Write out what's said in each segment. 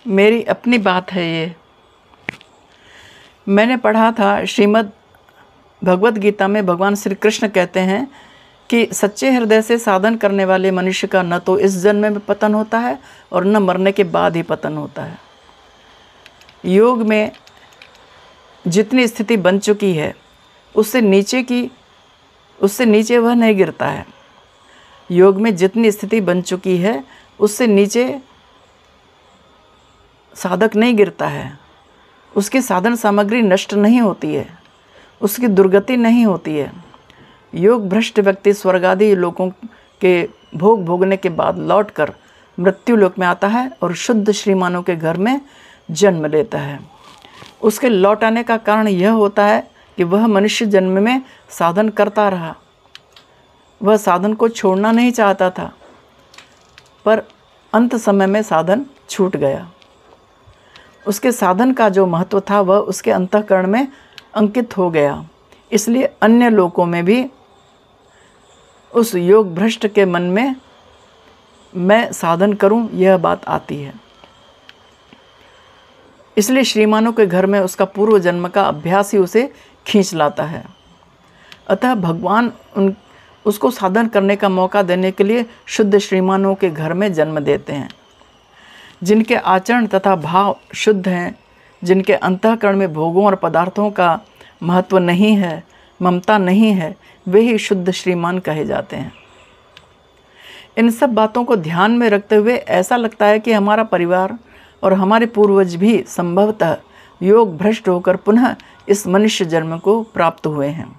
मेरी अपनी बात है ये। मैंने पढ़ा था श्रीमद् भगवत गीता में भगवान श्री कृष्ण कहते हैं कि सच्चे हृदय से साधन करने वाले मनुष्य का न तो इस जन्म में पतन होता है और न मरने के बाद ही पतन होता है। योग में जितनी स्थिति बन चुकी है उससे नीचे वह नहीं गिरता है। योग में जितनी स्थिति बन चुकी है उससे नीचे साधक नहीं गिरता है। उसकी साधन सामग्री नष्ट नहीं होती है, उसकी दुर्गति नहीं होती है। योग भ्रष्ट व्यक्ति स्वर्ग आदि लोकों के भोग भोगने के बाद लौटकर मृत्यु लोक में आता है और शुद्ध श्रीमानों के घर में जन्म लेता है। उसके लौट आने का कारण यह होता है कि वह मनुष्य जन्म में साधन करता रहा। वह साधन को छोड़ना नहीं चाहता था, पर अंत समय में साधन छूट गया। उसके साधन का जो महत्व था वह उसके अंतःकरण में अंकित हो गया। इसलिए अन्य लोकों में भी उस योग भ्रष्ट के मन में मैं साधन करूं यह बात आती है। इसलिए श्रीमानों के घर में उसका पूर्व जन्म का अभ्यास ही उसे खींच लाता है। अतः भगवान उसको साधन करने का मौका देने के लिए शुद्ध श्रीमानों के घर में जन्म देते हैं। जिनके आचरण तथा भाव शुद्ध हैं, जिनके अंतःकरण में भोगों और पदार्थों का महत्व नहीं है, ममता नहीं है, वे ही शुद्ध श्रीमान कहे जाते हैं। इन सब बातों को ध्यान में रखते हुए ऐसा लगता है कि हमारा परिवार और हमारे पूर्वज भी संभवतः योग भ्रष्ट होकर पुनः इस मनुष्य जन्म को प्राप्त हुए हैं।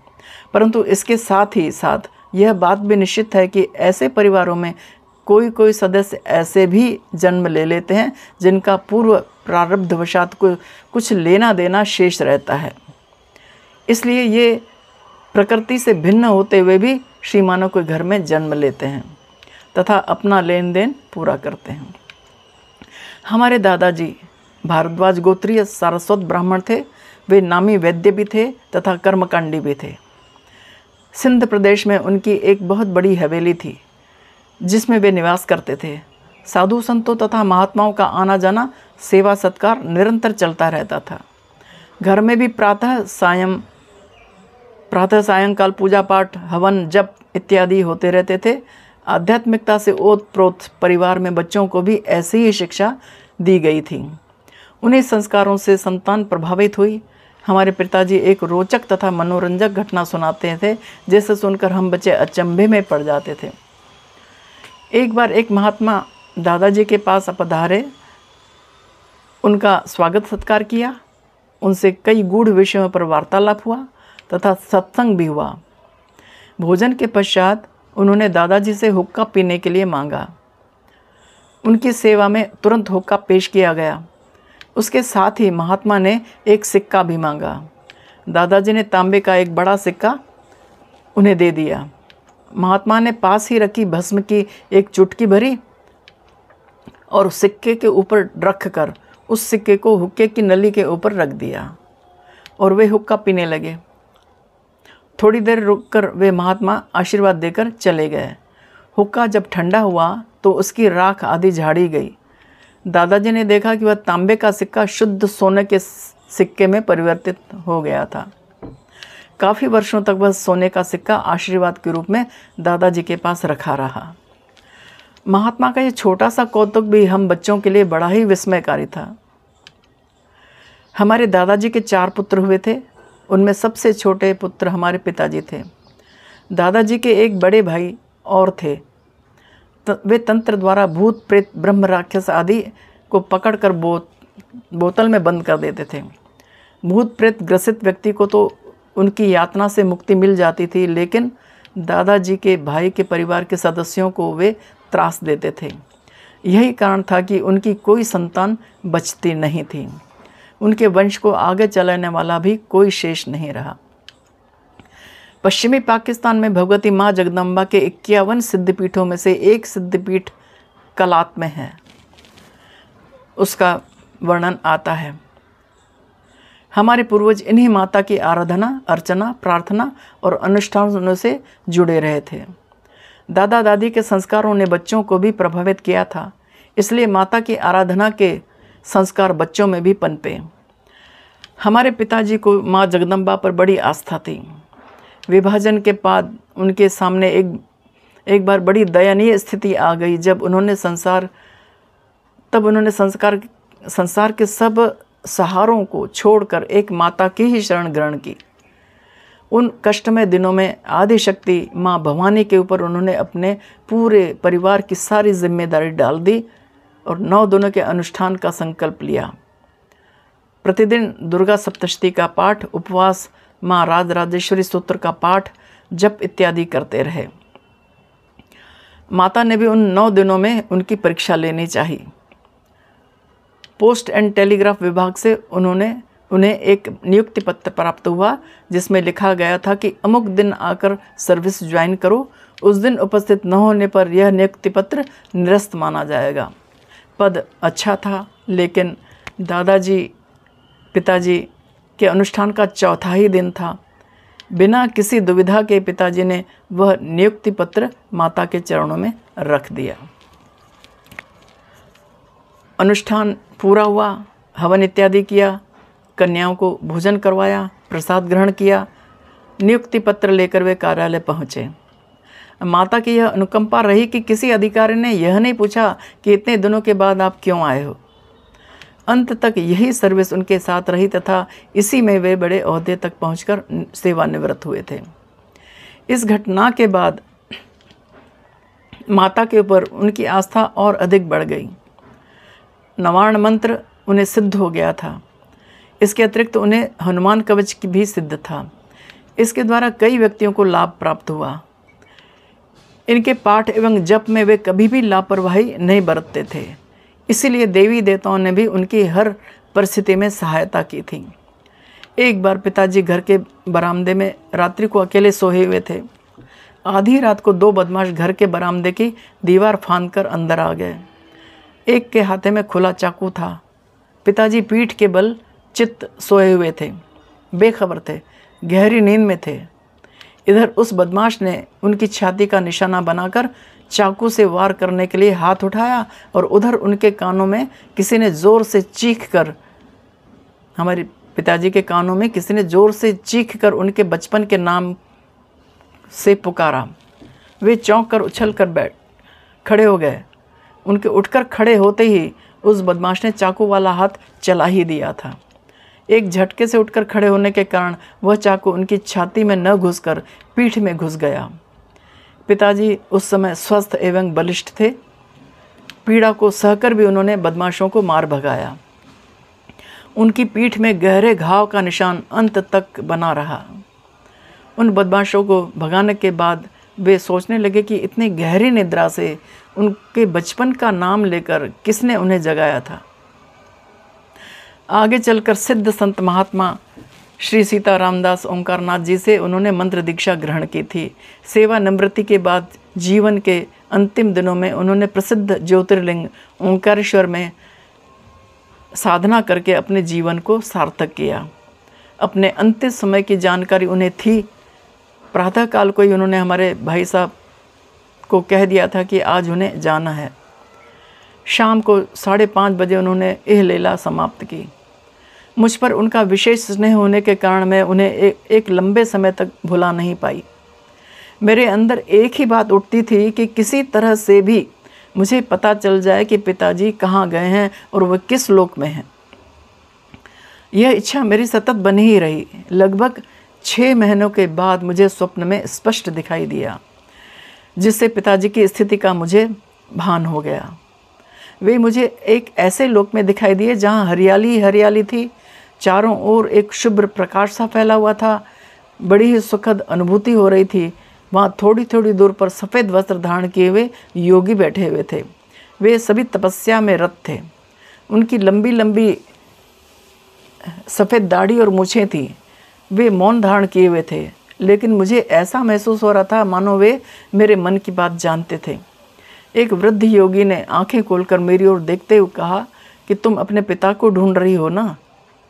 परंतु इसके साथ ही साथ यह बात भी निश्चित है कि ऐसे परिवारों में कोई सदस्य ऐसे भी जन्म ले लेते हैं जिनका पूर्व प्रारब्धवशात को कुछ लेना देना शेष रहता है। इसलिए ये प्रकृति से भिन्न होते हुए भी श्रीमानों के घर में जन्म लेते हैं तथा अपना लेन देन पूरा करते हैं। हमारे दादाजी भारद्वाज गोत्रीय सारस्वत ब्राह्मण थे। वे नामी वैद्य भी थे तथा कर्मकांडी भी थे। सिंध प्रदेश में उनकी एक बहुत बड़ी हवेली थी जिसमें वे निवास करते थे। साधु संतों तथा महात्माओं का आना जाना, सेवा सत्कार निरंतर चलता रहता था। घर में भी प्रातः सायंकाल पूजा पाठ, हवन, जप इत्यादि होते रहते थे। आध्यात्मिकता से ओतप्रोत परिवार में बच्चों को भी ऐसी ही शिक्षा दी गई थी। उन्हीं संस्कारों से संतान प्रभावित हुई। हमारे पिताजी एक रोचक तथा मनोरंजक घटना सुनाते थे जिसे सुनकर हम बच्चे अचंभे में पड़ जाते थे। एक बार एक महात्मा दादाजी के पास पधारे, उनका स्वागत सत्कार किया, उनसे कई गूढ़ विषयों पर वार्तालाप हुआ तथा सत्संग भी हुआ। भोजन के पश्चात उन्होंने दादाजी से हुक्का पीने के लिए मांगा। उनकी सेवा में तुरंत हुक्का पेश किया गया। उसके साथ ही महात्मा ने एक सिक्का भी मांगा। दादाजी ने तांबे का एक बड़ा सिक्का उन्हें दे दिया। महात्मा ने पास ही रखी भस्म की एक चुटकी भरी और उस सिक्के के ऊपर रख कर उस सिक्के को हुक्के की नली के ऊपर रख दिया और वे हुक्का पीने लगे। थोड़ी देर रुककर वे महात्मा आशीर्वाद देकर चले गए। हुक्का जब ठंडा हुआ तो उसकी राख आधी झाड़ी गई। दादाजी ने देखा कि वह तांबे का सिक्का शुद्ध सोने के सिक्के में परिवर्तित हो गया था। काफ़ी वर्षों तक वह सोने का सिक्का आशीर्वाद के रूप में दादाजी के पास रखा रहा। महात्मा का ये छोटा सा कौतुक भी हम बच्चों के लिए बड़ा ही विस्मयकारी था। हमारे दादाजी के 4 पुत्र हुए थे। उनमें सबसे छोटे पुत्र हमारे पिताजी थे। दादाजी के एक बड़े भाई और थे। वे तंत्र द्वारा भूत प्रेत ब्रह्म राक्षस आदि को पकड़कर बोतल में बंद कर देते थे। भूत प्रेत ग्रसित व्यक्ति को तो उनकी यातना से मुक्ति मिल जाती थी, लेकिन दादाजी के भाई के परिवार के सदस्यों को वे त्रास देते थे। यही कारण था कि उनकी कोई संतान बचती नहीं थी। उनके वंश को आगे चलाने वाला भी कोई शेष नहीं रहा। पश्चिमी पाकिस्तान में भगवती माँ जगदम्बा के 51 सिद्धपीठों में से एक सिद्धपीठ कलात में है। उसका वर्णन आता है। हमारे पूर्वज इन्हीं माता की आराधना, अर्चना, प्रार्थना और अनुष्ठानों से जुड़े रहे थे। दादा दादी के संस्कारों ने बच्चों को भी प्रभावित किया था। इसलिए माता की आराधना के संस्कार बच्चों में भी पनपे। हमारे पिताजी को माँ जगदम्बा पर बड़ी आस्था थी। विभाजन के बाद उनके सामने एक बार बड़ी दयनीय स्थिति आ गई जब उन्होंने संसार के सब सहारों को छोड़कर एक माता की ही शरण ग्रहण की। उन कष्टमय दिनों में आदिशक्ति माँ भवानी के ऊपर उन्होंने अपने पूरे परिवार की सारी जिम्मेदारी डाल दी और 9 दिनों के अनुष्ठान का संकल्प लिया। प्रतिदिन दुर्गा सप्तशती का पाठ, उपवास, माँ राजराजेश्वरी सूत्र का पाठ, जप इत्यादि करते रहे। माता ने भी उन 9 दिनों में उनकी परीक्षा लेनी चाहिए। पोस्ट एंड टेलीग्राफ विभाग से उन्हें एक नियुक्ति पत्र प्राप्त हुआ जिसमें लिखा गया था कि अमुक दिन आकर सर्विस ज्वाइन करो। उस दिन उपस्थित न होने पर यह नियुक्ति पत्र निरस्त माना जाएगा। पद अच्छा था, लेकिन पिताजी के अनुष्ठान का चौथा ही दिन था। बिना किसी दुविधा के पिताजी ने वह नियुक्ति पत्र माता के चरणों में रख दिया। अनुष्ठान पूरा हुआ, हवन इत्यादि किया, कन्याओं को भोजन करवाया, प्रसाद ग्रहण किया, नियुक्ति पत्र लेकर वे कार्यालय पहुँचे। माता की यह अनुकंपा रही कि किसी अधिकारी ने यह नहीं पूछा कि इतने दिनों के बाद आप क्यों आए हो। अंत तक यही सर्विस उनके साथ रही तथा इसी में वे बड़े ओहदे तक पहुंचकर सेवानिवृत्त हुए थे। इस घटना के बाद माता के ऊपर उनकी आस्था और अधिक बढ़ गई। नवार्ण मंत्र उन्हें सिद्ध हो गया था। इसके अतिरिक्त उन्हें हनुमान कवच की भी सिद्ध था। इसके द्वारा कई व्यक्तियों को लाभ प्राप्त हुआ। इनके पाठ एवं जप में वे कभी भी लापरवाही नहीं बरतते थे। इसीलिए देवी देवताओं ने भी उनकी हर परिस्थिति में सहायता की थी। एक बार पिताजी घर के बरामदे में रात्रि को अकेले सोए हुए थे। आधी रात को 2 बदमाश घर के बरामदे की दीवार फांदकर अंदर आ गए। एक के हाथे में खुला चाकू था। पिताजी पीठ के बल चित्त सोए हुए थे, बेखबर थे, गहरी नींद में थे। इधर उस बदमाश ने उनकी छाती का निशाना बनाकर चाकू से वार करने के लिए हाथ उठाया और उधर उनके कानों में किसी ने ज़ोर से चीखकर हमारे पिताजी के कानों में किसी ने ज़ोर से चीखकर उनके बचपन के नाम से पुकारा। वे चौंक कर उछल कर खड़े हो गए। उनके उठकर खड़े होते ही उस बदमाश ने चाकू वाला हाथ चला ही दिया था। एक झटके से उठकर खड़े होने के कारण वह चाकू उनकी छाती में न घुसकर पीठ में घुस गया। पिताजी उस समय स्वस्थ एवं बलिष्ठ थे। पीड़ा को सहकर भी उन्होंने बदमाशों को मार भगाया। उनकी पीठ में गहरे घाव का निशान अंत तक बना रहा। उन बदमाशों को भगाने के बाद वे सोचने लगे कि इतनी गहरी निद्रा से उनके बचपन का नाम लेकर किसने उन्हें जगाया था। आगे चलकर सिद्ध संत महात्मा श्री सीतारामदास ओंकारनाथ जी से उन्होंने मंत्र दीक्षा ग्रहण की थी। सेवानिवृत्ति के बाद जीवन के अंतिम दिनों में उन्होंने प्रसिद्ध ज्योतिर्लिंग ओंकारेश्वर में साधना करके अपने जीवन को सार्थक किया। अपने अंतिम समय की जानकारी उन्हें थी। प्रातःकाल को ही उन्होंने हमारे भाई साहब को कह दिया था कि आज उन्हें जाना है। शाम को 5:30 बजे उन्होंने यह लीला समाप्त की। मुझ पर उनका विशेष स्नेह होने के कारण मैं उन्हें एक लंबे समय तक भुला नहीं पाई। मेरे अंदर एक ही बात उठती थी कि किसी तरह से भी मुझे पता चल जाए कि पिताजी कहाँ गए हैं और वह किस लोक में हैं। यह इच्छा मेरी सतत बनी ही रही। लगभग 6 महीनों के बाद मुझे स्वप्न में स्पष्ट दिखाई दिया, जिससे पिताजी की स्थिति का मुझे भान हो गया। वे मुझे एक ऐसे लोक में दिखाई दिए जहाँ हरियाली हरियाली थी। चारों ओर एक शुभ्र प्रकाश सा फैला हुआ था। बड़ी ही सुखद अनुभूति हो रही थी। वहाँ थोड़ी थोड़ी दूर पर सफ़ेद वस्त्र धारण किए हुए योगी बैठे हुए थे। वे सभी तपस्या में रत थे। उनकी लंबी लंबी सफ़ेद दाढ़ी और मूछें थी। वे मौन धारण किए हुए थे, लेकिन मुझे ऐसा महसूस हो रहा था मानो वे मेरे मन की बात जानते थे। एक वृद्ध योगी ने आंखें खोलकर मेरी ओर देखते हुए कहा कि तुम अपने पिता को ढूंढ रही हो ना,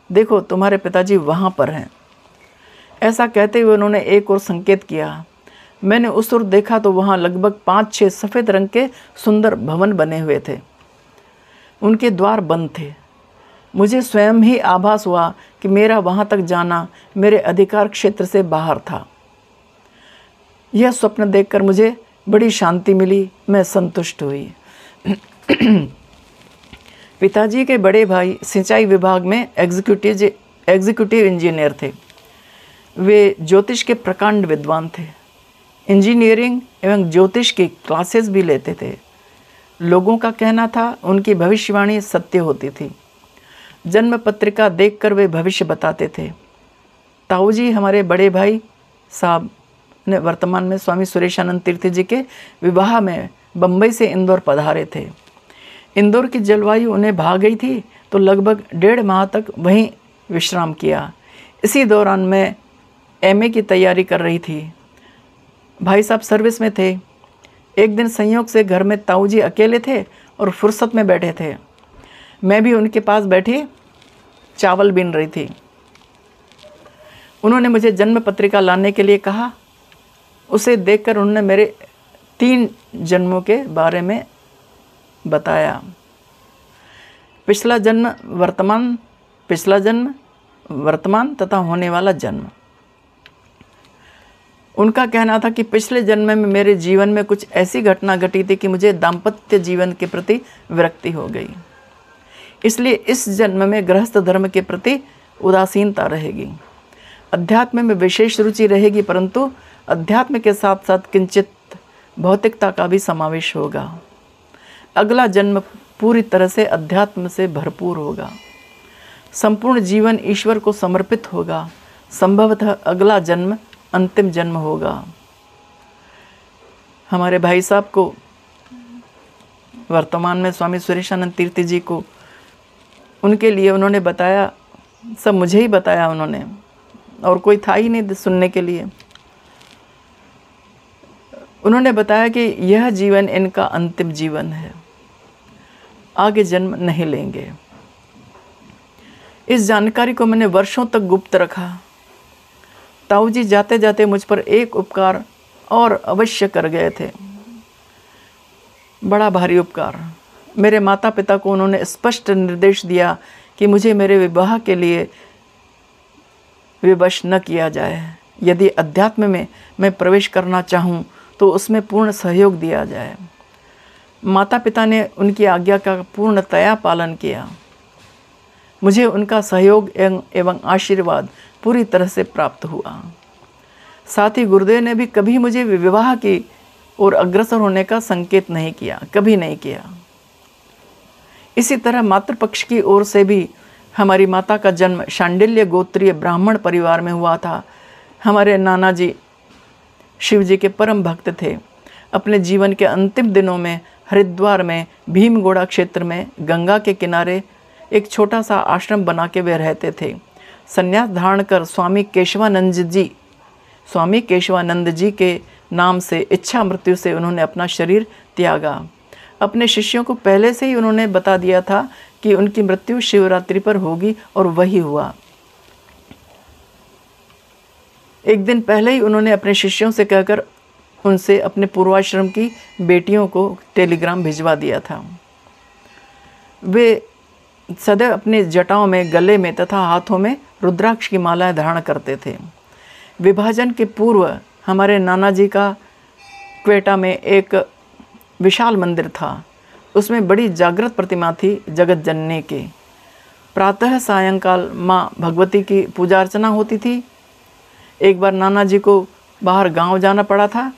देखो तुम्हारे पिताजी वहाँ पर हैं। ऐसा कहते हुए उन्होंने एक और संकेत किया। मैंने उस ओर देखा तो वहाँ लगभग 5-6 सफ़ेद रंग के सुंदर भवन बने हुए थे। उनके द्वार बंद थे। मुझे स्वयं ही आभास हुआ कि मेरा वहाँ तक जाना मेरे अधिकार क्षेत्र से बाहर था। यह स्वप्न देखकर मुझे बड़ी शांति मिली, मैं संतुष्ट हुई। पिताजी के बड़े भाई सिंचाई विभाग में एग्जीक्यूटिव इंजीनियर थे। वे ज्योतिष के प्रकांड विद्वान थे। इंजीनियरिंग एवं ज्योतिष की क्लासेस भी लेते थे। लोगों का कहना था उनकी भविष्यवाणी सत्य होती थी। जन्म पत्रिका देखकर वे भविष्य बताते थे। ताऊ जी हमारे बड़े भाई साहब ने वर्तमान में स्वामी सुरेशानंद तीर्थ जी के विवाह में बम्बई से इंदौर पधारे थे। इंदौर की जलवायु उन्हें भा गई थी, तो लगभग 1.5 माह तक वहीं विश्राम किया। इसी दौरान मैं एमए की तैयारी कर रही थी। भाई साहब सर्विस में थे। एक दिन संयोग से घर में ताऊ जी अकेले थे और फुर्सत में बैठे थे। मैं भी उनके पास बैठी चावल बीन रही थी। उन्होंने मुझे जन्म पत्रिका लाने के लिए कहा। उसे देखकर उन्होंने मेरे 3 जन्मों के बारे में बताया। पिछला जन्म, वर्तमान तथा होने वाला जन्म। उनका कहना था कि पिछले जन्म में मेरे जीवन में कुछ ऐसी घटना घटी थी कि मुझे दाम्पत्य जीवन के प्रति विरक्ति हो गई। इसलिए इस जन्म में गृहस्थ धर्म के प्रति उदासीनता रहेगी। अध्यात्म में विशेष रुचि रहेगी, परंतु अध्यात्म के साथ साथ किंचित भौतिकता का भी समावेश होगा। अगला जन्म पूरी तरह से अध्यात्म से भरपूर होगा। संपूर्ण जीवन ईश्वर को समर्पित होगा। संभवतः अगला जन्म अंतिम जन्म होगा। हमारे भाई साहब को, वर्तमान में स्वामी सुरेशानंद तीर्थ जी को, उनके लिए उन्होंने बताया, सब मुझे ही बताया उन्होंने, और कोई था ही नहीं सुनने के लिए। उन्होंने बताया कि यह जीवन इनका अंतिम जीवन है, आगे जन्म नहीं लेंगे। इस जानकारी को मैंने वर्षों तक गुप्त रखा। ताऊ जी जाते जाते मुझ पर एक उपकार और अवश्य कर गए थे, बड़ा भारी उपकार। मेरे माता पिता को उन्होंने स्पष्ट निर्देश दिया कि मुझे मेरे विवाह के लिए विवश न किया जाए। यदि अध्यात्म में मैं प्रवेश करना चाहूँ तो उसमें पूर्ण सहयोग दिया जाए। माता पिता ने उनकी आज्ञा का पूर्णतया पालन किया। मुझे उनका सहयोग एवं आशीर्वाद पूरी तरह से प्राप्त हुआ। साथ ही गुरुदेव ने भी कभी मुझे विवाह की ओर अग्रसर होने का संकेत नहीं किया, कभी नहीं किया। इसी तरह मातृपक्ष की ओर से भी हमारी माता का जन्म शांडिल्य गोत्रीय ब्राह्मण परिवार में हुआ था। हमारे नाना जी शिव जी के परम भक्त थे। अपने जीवन के अंतिम दिनों में हरिद्वार में भीमगोड़ा क्षेत्र में गंगा के किनारे एक छोटा सा आश्रम बना के वे रहते थे। संन्यास धारण कर स्वामी केशवानंद जी के नाम से इच्छा मृत्यु से उन्होंने अपना शरीर त्यागा। अपने शिष्यों को पहले से ही उन्होंने बता दिया था कि उनकी मृत्यु शिवरात्रि पर होगी, और वही हुआ। एक दिन पहले ही उन्होंने अपने शिष्यों से कहकर उनसे अपने पूर्वाश्रम की बेटियों को टेलीग्राम भिजवा दिया था। वे सदैव अपने जटाओं में, गले में तथा हाथों में रुद्राक्ष की मालाएं धारण करते थे। विभाजन के पूर्व हमारे नाना जी का क्वेटा में एक विशाल मंदिर था। उसमें बड़ी जागृत प्रतिमा थी जगत जननी की। प्रातः सायंकाल माँ भगवती की पूजा अर्चना होती थी। एक बार नाना जी को बाहर गांव जाना पड़ा था।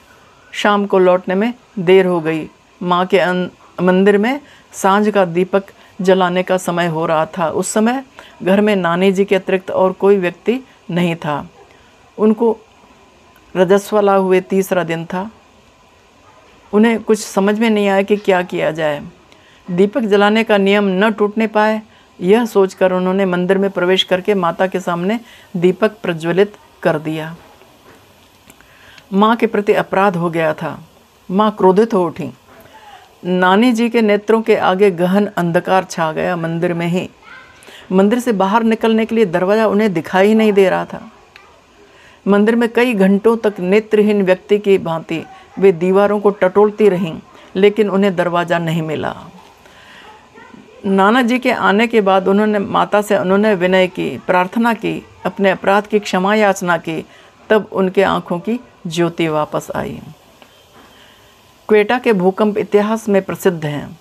शाम को लौटने में देर हो गई। माँ के मंदिर में सांझ का दीपक जलाने का समय हो रहा था। उस समय घर में नानी जी के अतिरिक्त और कोई व्यक्ति नहीं था। उनको रजस्वला हुए तीसरा दिन था। उन्हें कुछ समझ में नहीं आया कि क्या किया जाए। दीपक जलाने का नियम न टूटने पाए, यह सोचकर उन्होंने मंदिर में प्रवेश करके माता के सामने दीपक प्रज्वलित कर दिया। माँ के प्रति अपराध हो गया था। माँ क्रोधित हो उठी। नानी जी के नेत्रों के आगे गहन अंधकार छा गया। मंदिर में ही, मंदिर से बाहर निकलने के लिए दरवाज़ा उन्हें दिखाई नहीं दे रहा था। मंदिर में कई घंटों तक नेत्रहीन व्यक्ति की भांति वे दीवारों को टटोलती रहीं, लेकिन उन्हें दरवाज़ा नहीं मिला। नाना जी के आने के बाद उन्होंने माता से उन्होंने विनय की, प्रार्थना की, अपने अपराध की क्षमा याचना की। तब उनके आंखों की ज्योति वापस आई। क्वेटा के भूकंप इतिहास में प्रसिद्ध हैं।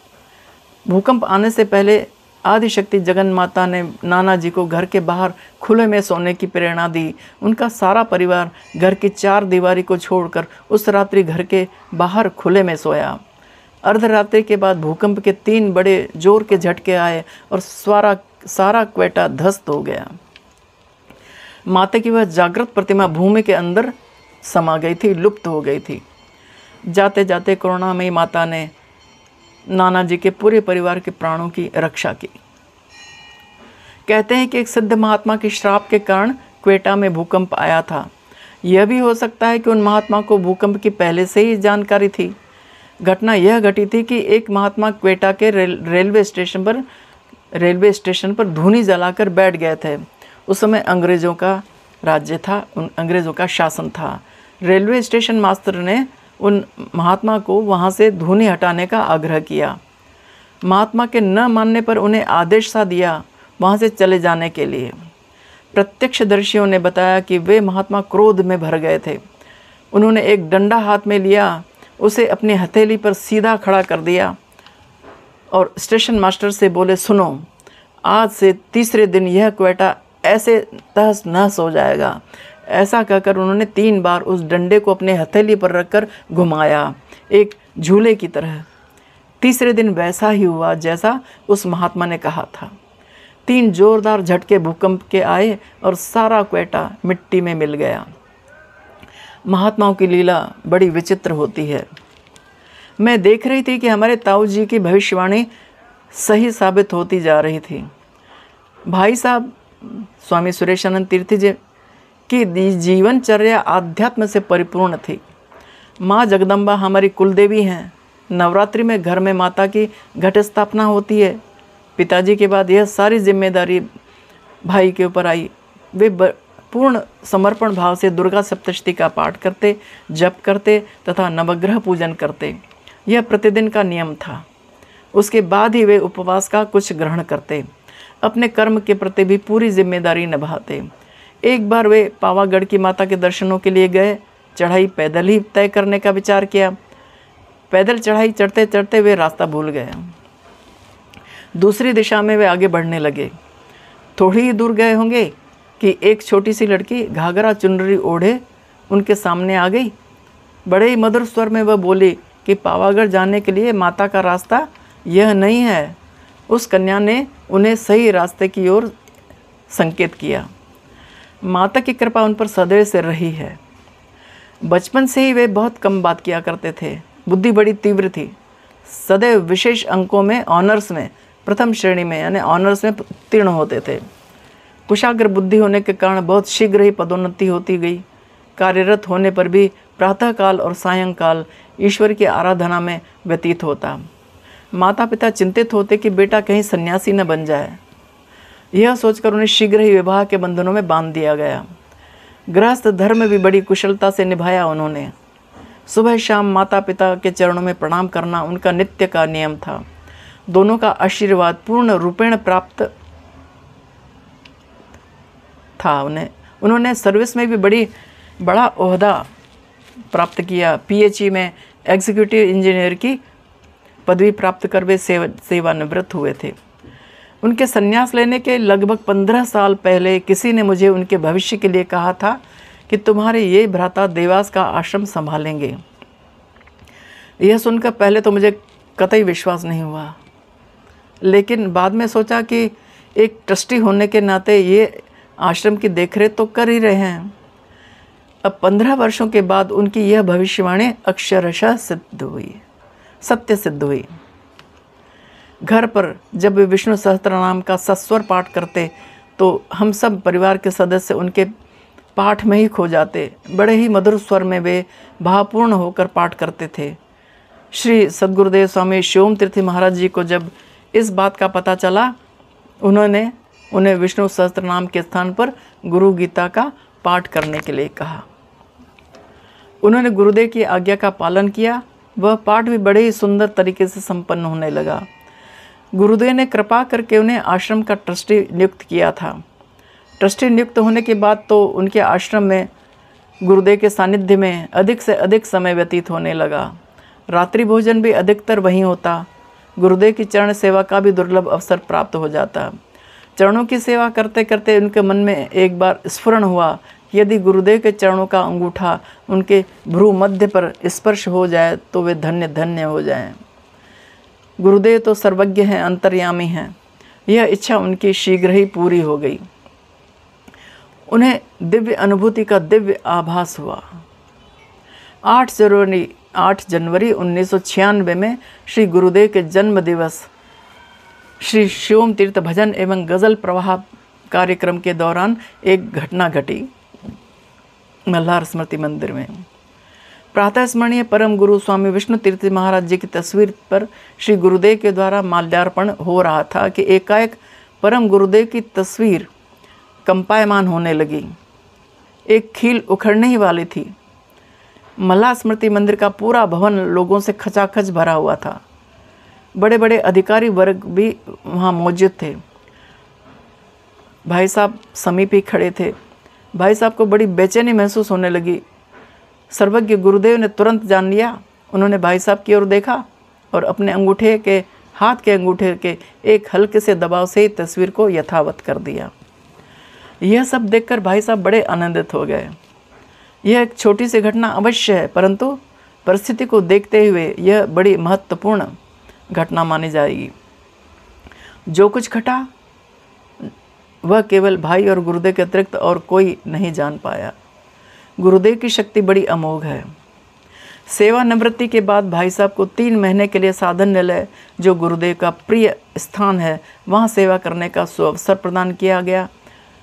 भूकंप आने से पहले आदिशक्ति जगन माता ने नाना जी को घर के बाहर खुले में सोने की प्रेरणा दी। उनका सारा परिवार घर की 4 दीवारी को छोड़कर उस रात्रि घर के बाहर खुले में सोया। अर्धरात्रि के बाद भूकंप के 3 बड़े जोर के झटके आए और सारा क्वेटा ध्वस्त हो गया। माता की वह जागृत प्रतिमा भूमि के अंदर समा गई थी, लुप्त हो गई थी। जाते जाते करुणामयी माता ने नाना जी के पूरे परिवार के प्राणों की रक्षा की। कहते हैं कि एक सिद्ध महात्मा के श्राप के कारण क्वेटा में भूकंप आया था। यह भी हो सकता है कि उन महात्मा को भूकंप की पहले से ही जानकारी थी। घटना यह घटी थी कि एक महात्मा क्वेटा के रेलवे स्टेशन पर धूनी जलाकर बैठ गए थे। उस समय अंग्रेज़ों का राज्य था, अंग्रेज़ों का शासन था। रेलवे स्टेशन मास्टर ने उन महात्मा को वहाँ से धूनी हटाने का आग्रह किया। महात्मा के न मानने पर उन्हें आदेश सा दिया वहाँ से चले जाने के लिए। प्रत्यक्षदर्शियों ने बताया कि वे महात्मा क्रोध में भर गए थे। उन्होंने एक डंडा हाथ में लिया, उसे अपनी हथेली पर सीधा खड़ा कर दिया और स्टेशन मास्टर से बोले, सुनो, आज से तीसरे दिन यह क्वेटा ऐसे तहस नहस हो जाएगा। ऐसा कहकर उन्होंने 3 बार उस डंडे को अपने हथेली पर रखकर घुमाया, एक झूले की तरह। तीसरे दिन वैसा ही हुआ जैसा उस महात्मा ने कहा था। 3 जोरदार झटके भूकंप के आए और सारा क्वेटा मिट्टी में मिल गया। महात्माओं की लीला बड़ी विचित्र होती है। मैं देख रही थी कि हमारे ताऊ जी की भविष्यवाणी सही साबित होती जा रही थी। भाई साहब स्वामी सुरेशानंद तीर्थ जी की जीवनचर्या आध्यात्म से परिपूर्ण थी। माँ जगदम्बा हमारी कुलदेवी हैं। नवरात्रि में घर में माता की घट स्थापना होती है। पिताजी के बाद यह सारी जिम्मेदारी भाई के ऊपर आई। वे पूर्ण समर्पण भाव से दुर्गा सप्तशती का पाठ करते, जप करते तथा नवग्रह पूजन करते। यह प्रतिदिन का नियम था। उसके बाद ही वे उपवास का कुछ ग्रहण करते। अपने कर्म के प्रति भी पूरी जिम्मेदारी निभाते। एक बार वे पावागढ़ की माता के दर्शनों के लिए गए। चढ़ाई पैदल ही तय करने का विचार किया। पैदल चढ़ाई चढ़ते चढ़ते वे रास्ता भूल गए। दूसरी दिशा में वे आगे बढ़ने लगे। थोड़ी ही दूर गए होंगे कि एक छोटी सी लड़की घाघरा चुनरी ओढ़े उनके सामने आ गई। बड़े ही मधुर स्वर में वह बोली कि पावागढ़ जाने के लिए माता का रास्ता यह नहीं है। उस कन्या ने उन्हें सही रास्ते की ओर संकेत किया। माता की कृपा उन पर सदैव से रही है। बचपन से ही वे बहुत कम बात किया करते थे। बुद्धि बड़ी तीव्र थी। सदैव विशेष अंकों में, ऑनर्स में, प्रथम श्रेणी में यानी ऑनर्स में उत्तीर्ण होते थे। कुशाग्र बुद्धि होने के कारण बहुत शीघ्र ही पदोन्नति होती गई। कार्यरत होने पर भी प्रातःकाल और सायंकाल ईश्वर की आराधना में व्यतीत होता। माता पिता चिंतित होते कि बेटा कहीं सन्यासी न बन जाए। यह सोचकर उन्हें शीघ्र ही विवाह के बंधनों में बांध दिया गया। गृहस्थ धर्म भी बड़ी कुशलता से निभाया उन्होंने। सुबह शाम माता पिता के चरणों में प्रणाम करना उनका नित्य का नियम था। दोनों का आशीर्वाद पूर्ण रूपेण प्राप्त था। उन्होंने सर्विस में भी बड़ा ओहदा प्राप्त किया। PHE में एग्जीक्यूटिव इंजीनियर की पदवी प्राप्त कर वे सेवानिवृत्त हुए थे। उनके संन्यास लेने के लगभग 15 साल पहले किसी ने मुझे उनके भविष्य के लिए कहा था कि तुम्हारे ये भ्राता देवास का आश्रम संभालेंगे। यह सुनकर पहले तो मुझे कतई विश्वास नहीं हुआ, लेकिन बाद में सोचा कि एक ट्रस्टी होने के नाते ये आश्रम की देखरेख तो कर ही रहे हैं। अब 15 वर्षों के बाद उनकी यह भविष्यवाणी अक्षरशः सिद्ध हुई, सत्य सिद्ध हुई। घर पर जब वे विष्णु सहस्त्रनाम का सस्वर पाठ करते तो हम सब परिवार के सदस्य उनके पाठ में ही खो जाते। बड़े ही मधुर स्वर में वे भावपूर्ण होकर पाठ करते थे। श्री सद्गुरुदेव स्वामी शिवम तीर्थ महाराज जी को जब इस बात का पता चला, उन्होंने उन्हें विष्णु सहस्त्रनाम के स्थान पर गुरु गीता का पाठ करने के लिए कहा। उन्होंने गुरुदेव की आज्ञा का पालन किया। वह पाठ भी बड़े ही सुंदर तरीके से संपन्न होने लगा। गुरुदेव ने कृपा करके उन्हें आश्रम का ट्रस्टी नियुक्त किया था। ट्रस्टी नियुक्त होने के बाद तो उनके आश्रम में गुरुदेव के सानिध्य में अधिक से अधिक समय व्यतीत होने लगा। रात्रि भोजन भी अधिकतर वहीं होता। गुरुदेव की चरण सेवा का भी दुर्लभ अवसर प्राप्त हो जाता। चरणों की सेवा करते करते उनके मन में एक बार स्फुरण हुआ कि यदि गुरुदेव के चरणों का अंगूठा उनके भ्रू मध्य पर स्पर्श हो जाए तो वे धन्य धन्य हो जाएं। गुरुदेव तो सर्वज्ञ हैं, अंतर्यामी हैं। यह इच्छा उनकी शीघ्र ही पूरी हो गई। उन्हें दिव्य अनुभूति का दिव्य आभास हुआ। 8 जनवरी 1996 में श्री गुरुदेव के जन्म दिवस श्री शिवम तीर्थ भजन एवं गज़ल प्रवाह कार्यक्रम के दौरान एक घटना घटी। मल्हार स्मृति मंदिर में प्रातः स्मरणीय परम गुरु स्वामी विष्णु तीर्थ महाराज जी की तस्वीर पर श्री गुरुदेव के द्वारा माल्यार्पण हो रहा था कि एकाएक परम गुरुदेव की तस्वीर कंपायमान होने लगी। एक खील उखड़ने ही वाली थी। मल्हार स्मृति मंदिर का पूरा भवन लोगों से खचाखच भरा हुआ था। बड़े बड़े अधिकारी वर्ग भी वहाँ मौजूद थे। भाई साहब समीप ही खड़े थे। भाई साहब को बड़ी बेचैनी महसूस होने लगी। सर्वज्ञ गुरुदेव ने तुरंत जान लिया। उन्होंने भाई साहब की ओर देखा और अपने हाथ के अंगूठे के एक हल्के से दबाव से ही तस्वीर को यथावत कर दिया। यह सब देखकर भाई साहब बड़े आनंदित हो गए। यह एक छोटी सी घटना अवश्य है, परंतु परिस्थिति को देखते हुए यह बड़ी महत्वपूर्ण घटना मानी जाएगी। जो कुछ घटा वह केवल भाई और गुरुदेव के अतिरिक्त और कोई नहीं जान पाया। गुरुदेव की शक्ति बड़ी अमोघ है। सेवानिवृत्ति के बाद भाई साहब को 3 महीने के लिए साधन निलय, जो गुरुदेव का प्रिय स्थान है, वहाँ सेवा करने का सुअवसर प्रदान किया गया।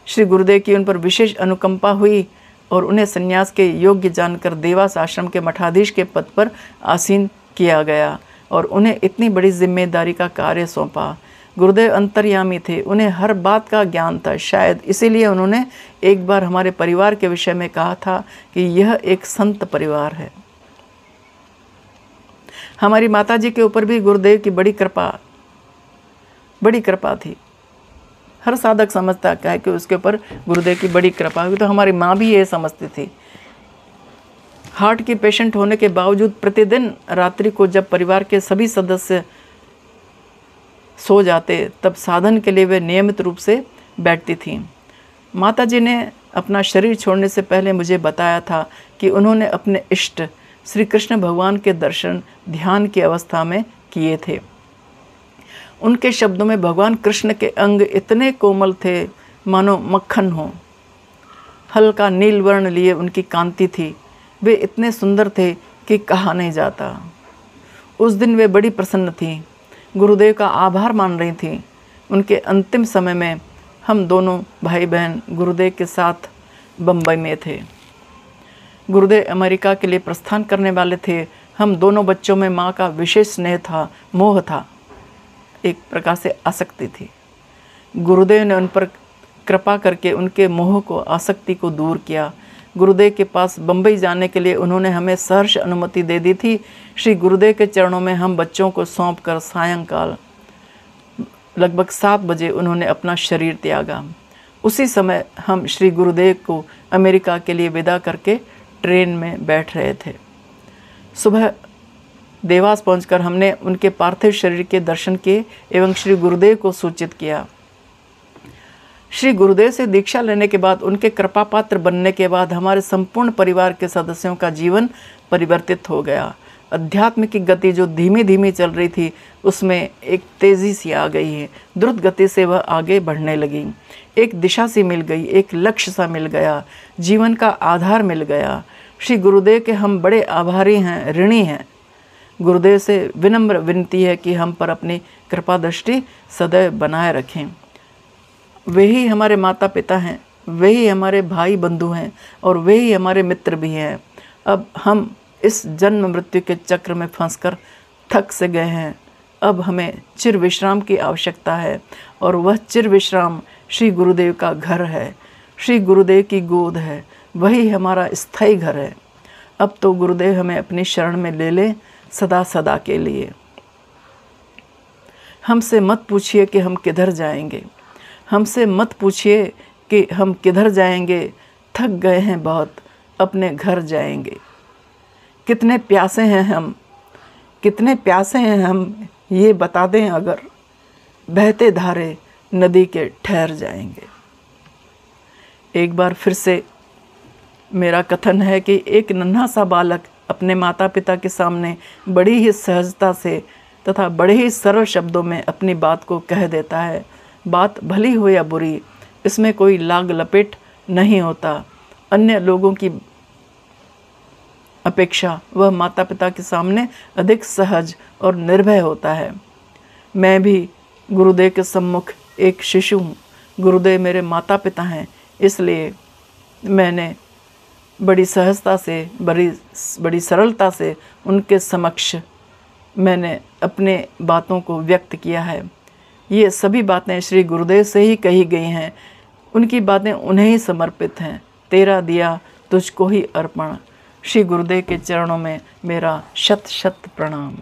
श्री गुरुदेव की उन पर विशेष अनुकंपा हुई और उन्हें संन्यास के योग्य जानकर देवास आश्रम के मठाधीश के पद पर आसीन किया गया और उन्हें इतनी बड़ी जिम्मेदारी का कार्य सौंपा। गुरुदेव अंतर्यामी थे, उन्हें हर बात का ज्ञान था। शायद इसीलिए उन्होंने एक बार हमारे परिवार के विषय में कहा था कि यह एक संत परिवार है। हमारी माताजी के ऊपर भी गुरुदेव की बड़ी कृपा थी। हर साधक समझता है कि उसके ऊपर गुरुदेव की बड़ी कृपा हुई, तो हमारी माँ भी ये समझती थी। हार्ट की पेशेंट होने के बावजूद प्रतिदिन रात्रि को जब परिवार के सभी सदस्य सो जाते तब साधन के लिए वे नियमित रूप से बैठती थीं। माताजी ने अपना शरीर छोड़ने से पहले मुझे बताया था कि उन्होंने अपने इष्ट श्री कृष्ण भगवान के दर्शन ध्यान की अवस्था में किए थे। उनके शब्दों में भगवान कृष्ण के अंग इतने कोमल थे मानो मक्खन हो। हल्का नील वर्ण लिए उनकी कांति थी। वे इतने सुंदर थे कि कहा नहीं जाता। उस दिन वे बड़ी प्रसन्न थीं, गुरुदेव का आभार मान रही थीं। उनके अंतिम समय में हम दोनों भाई बहन गुरुदेव के साथ बम्बई में थे। गुरुदेव अमेरिका के लिए प्रस्थान करने वाले थे। हम दोनों बच्चों में माँ का विशेष स्नेह था, मोह था, एक प्रकार से आसक्ति थी। गुरुदेव ने उन पर कृपा करके उनके मोह को, आसक्ति को दूर किया। गुरुदेव के पास बम्बई जाने के लिए उन्होंने हमें सहर्ष अनुमति दे दी थी। श्री गुरुदेव के चरणों में हम बच्चों को सौंपकर सायंकाल लगभग 7 बजे उन्होंने अपना शरीर त्यागा। उसी समय हम श्री गुरुदेव को अमेरिका के लिए विदा करके ट्रेन में बैठ रहे थे। सुबह देवास पहुंचकर हमने उनके पार्थिव शरीर के दर्शन किए एवं श्री गुरुदेव को सूचित किया। श्री गुरुदेव से दीक्षा लेने के बाद, उनके कृपा पात्र बनने के बाद हमारे संपूर्ण परिवार के सदस्यों का जीवन परिवर्तित हो गया। अध्यात्म की गति जो धीमी धीमी चल रही थी उसमें एक तेज़ी सी आ गई है। द्रुत गति से वह आगे बढ़ने लगी। एक दिशा सी मिल गई, एक लक्ष्य सा मिल गया, जीवन का आधार मिल गया। श्री गुरुदेव के हम बड़े आभारी हैं, ऋणी हैं। गुरुदेव से विनम्र विनती है कि हम पर अपनी कृपा दृष्टि सदैव बनाए रखें। वे ही हमारे माता पिता हैं, वे ही हमारे भाई बंधु हैं और वे ही हमारे मित्र भी हैं। अब हम इस जन्म मृत्यु के चक्र में फंसकर थक से गए हैं। अब हमें चिर विश्राम की आवश्यकता है और वह चिर विश्राम श्री गुरुदेव का घर है, श्री गुरुदेव की गोद है, वही हमारा स्थायी घर है। अब तो गुरुदेव हमें अपनी शरण में ले लें सदा सदा के लिए। हमसे मत पूछिए कि हम किधर जाएंगे, हमसे मत पूछिए कि हम किधर जाएंगे, थक गए हैं बहुत, अपने घर जाएंगे। कितने प्यासे हैं हम, कितने प्यासे हैं हम, ये बता दें अगर, बहते धारे नदी के ठहर जाएंगे। एक बार फिर से मेरा कथन है कि एक नन्हा सा बालक अपने माता पिता के सामने बड़ी ही सहजता से तथा बड़े ही सरल शब्दों में अपनी बात को कह देता है। बात भली हो या बुरी, इसमें कोई लाग लपेट नहीं होता। अन्य लोगों की अपेक्षा वह माता पिता के सामने अधिक सहज और निर्भय होता है। मैं भी गुरुदेव के सम्मुख एक शिशु हूँ। गुरुदेव मेरे माता पिता हैं, इसलिए मैंने बड़ी सहजता से, बड़ी सरलता से उनके समक्ष मैंने अपने बातों को व्यक्त किया है। ये सभी बातें श्री गुरुदेव से ही कही गई हैं, उनकी बातें उन्हें ही समर्पित हैं। तेरा दिया तुझको ही अर्पण। श्री गुरुदेव के चरणों में मेरा शत शत प्रणाम।